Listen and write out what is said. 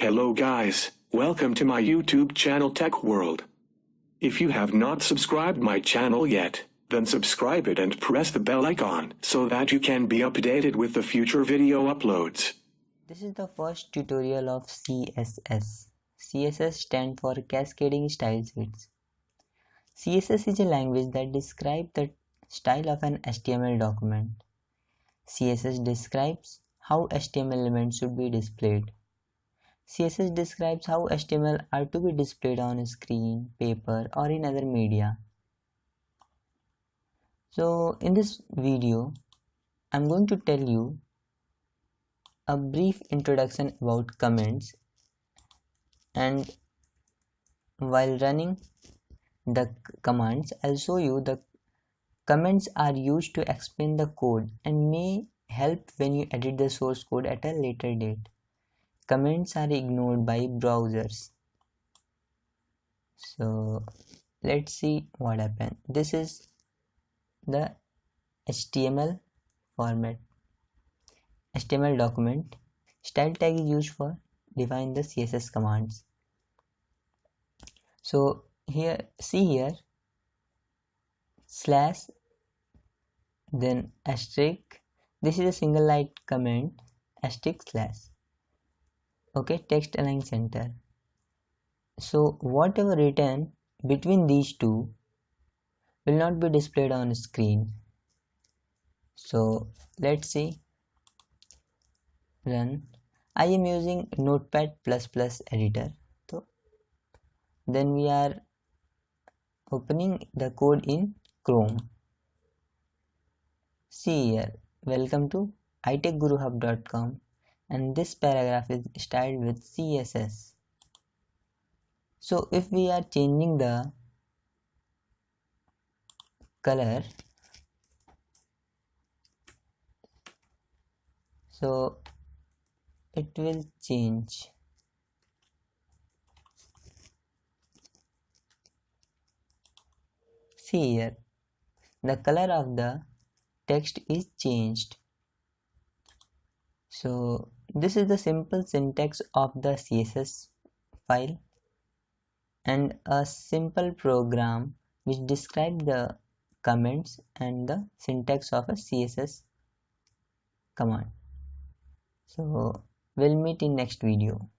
Hello guys, welcome to my YouTube channel Tech World. If you have not subscribed my channel yet, then subscribe it and press the bell icon so that you can be updated with the future video uploads. This is the first tutorial of CSS. CSS stands for Cascading Style Sheets. CSS is a language that describes the style of an HTML document. CSS describes how HTML elements should be displayed. CSS describes how HTML are to be displayed on a screen, paper, or in other media. So in this video, I'm going to tell you a brief introduction about comments, and while running the commands, I'll show you the comments are used to explain the code and may help when you edit the source code at a later date. Comments are ignored by browsers. So let's see what happened. This is the HTML format. HTML document. Style tag is used for define the CSS commands. So here, see here, slash, then asterisk. This is a single line comment, asterisk slash. Okay, text align center. So whatever written between these two will not be displayed on screen. So let's see. Run. I am using Notepad++ editor. So then we are opening the code in Chrome. See here, welcome to itechguruhub.com, and this paragraph is styled with CSS. So if we are changing the color, so it will change. See here, the color of the text is changed. So this is the simple syntax of the CSS file and a simple program which describes the comments and the syntax of a CSS command. So we'll meet in next video.